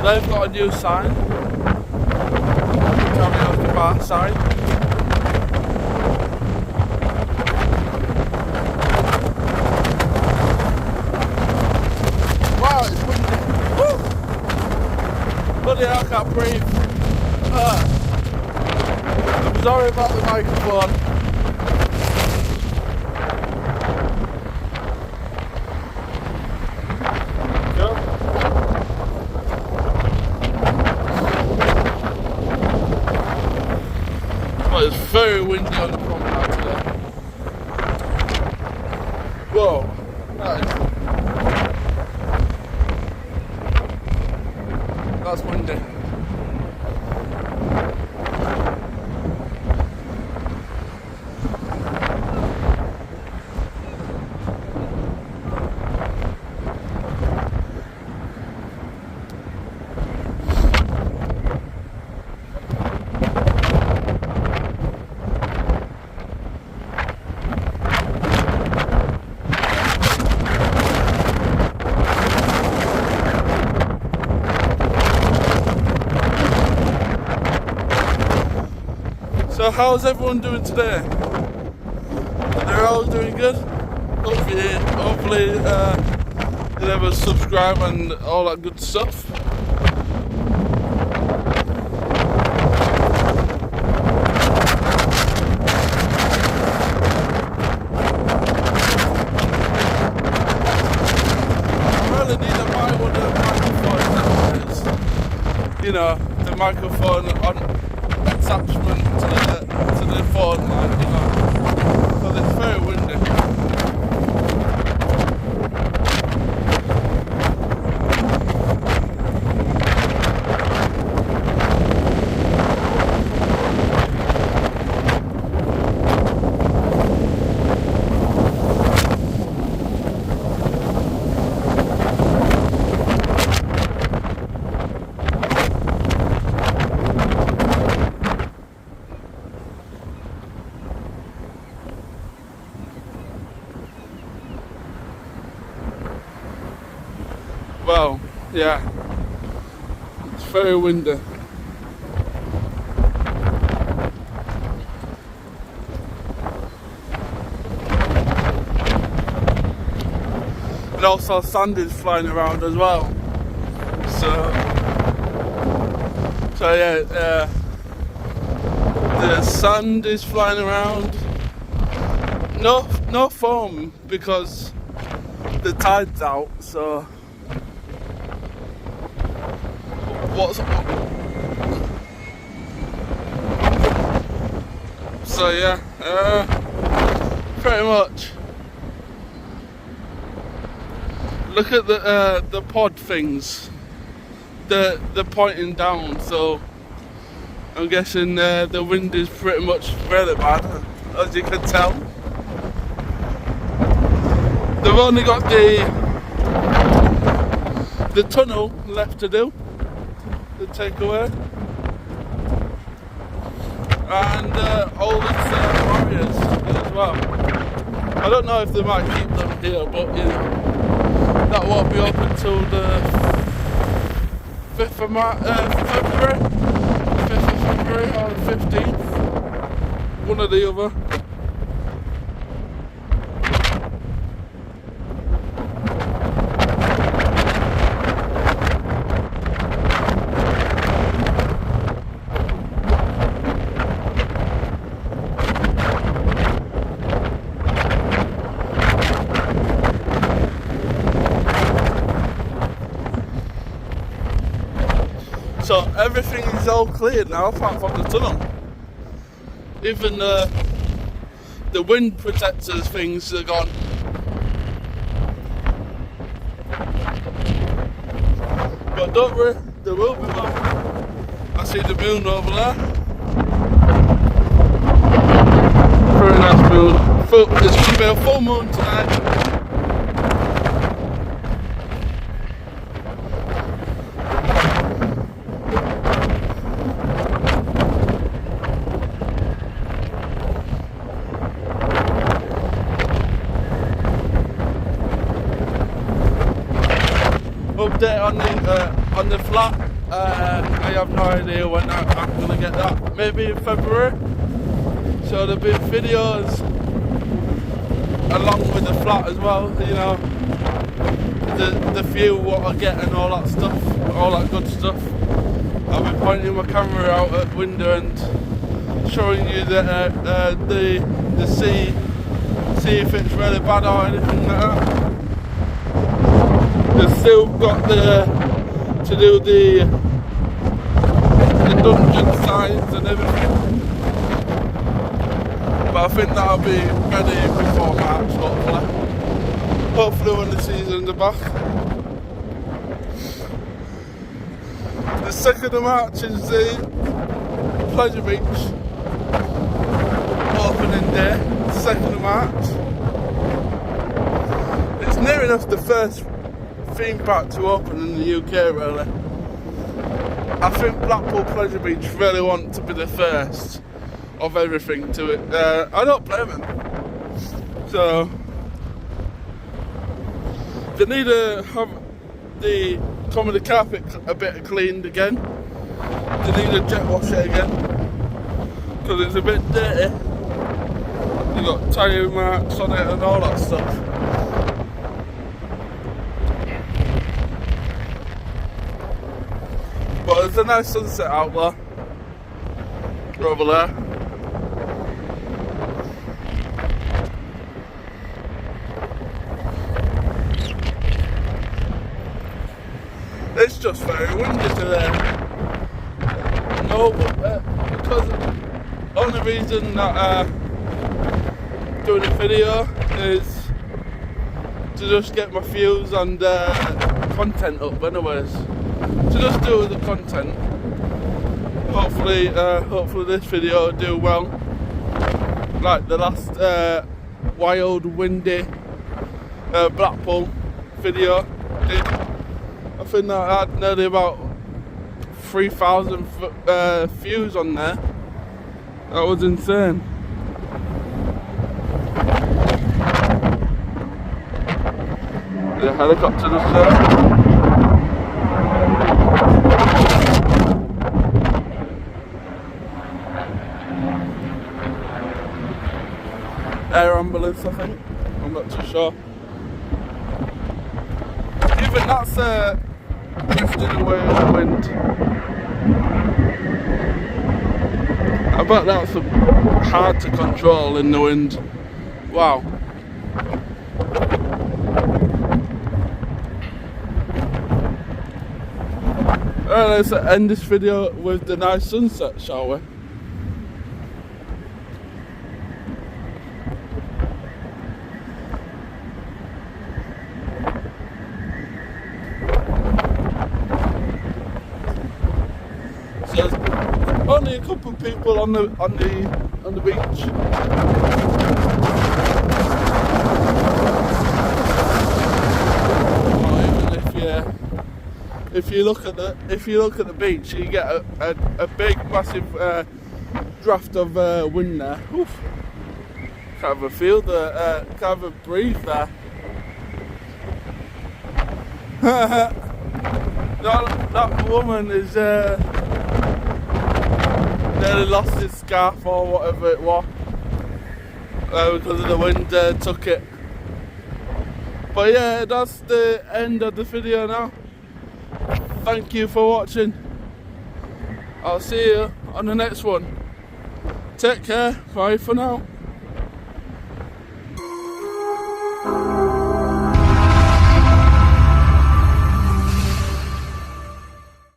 They've got a new sign coming off the bar side. Wow, it's windy. Woo! Bloody hell, I can't breathe. I'm sorry about the microphone. It's very windy on the promenade today. Whoa, that's windy. So how's everyone doing today? They're all doing good? Hopefully you never subscribe and all that good stuff. I really need to buy one of the microphones. You know, the microphone on attachment to the phone line, you know, because it's very windy. Well, yeah, it's very windy. And also sand is flying around as well. So yeah, the sand is flying around. No foam because the tide's out, so so yeah, pretty much. Look at the pod things. They're pointing down, so I'm guessing the wind is pretty much really bad, as you can tell. They've only got the tunnel left to do, the takeaway, and all these barriers as well. I don't know if they might keep them here, but you know, that won't be open till the 5th of February, 5th of February or the 15th, one or the other. So everything is all cleared now apart from the tunnel. Even the wind protectors things are gone. But don't worry, there will be one. I see the moon over there. Very nice moon. There's going to be a full moon tonight. Update on the flat. I have no idea when I'm going to get that. Maybe in February. So there'll be videos along with the flat as well. You know, the view, what I get, and all that stuff, all that good stuff. I'll be pointing my camera out at the window and showing you the sea. See if it's really bad or anything like that. They've still got to do the dungeon signs and everything, but I think that'll be ready before March, hopefully when the seasons are back. The 2nd of March is the Pleasure Beach opening day, 2nd of March. It's near enough the first theme park to open in the UK, really. I think Blackpool Pleasure Beach really want to be the first of everything to it. I don't blame them. So they need to have the comedy carpet a bit cleaned again. They need to jet wash it again because it's a bit dirty. You've got tyre marks on it and all that stuff. But there's a nice sunset out there, over there. It's just very windy today. No, because the only reason that doing a video is to just get my views and content up anyways. To just do the content. Hopefully this video will do well. Like the last wild, windy Blackpool video did. I think that I had nearly about 3,000 views on there. That was insane. The helicopter just there. Air ambulance, I think. I'm not too sure. Even that's drifting away in the wind. I bet that's hard to control in the wind. Wow. Let's end this video with the nice sunset, shall we? So there's only a couple of people on the beach. If you look at the beach, you get a big, massive draft of wind there. Oof. Can't even feel can't even breathe there. that woman is nearly lost his scarf or whatever it was because of the wind took it. But yeah, that's the end of the video now. Thank you for watching. I'll see you on the next one. Take care. Bye for now.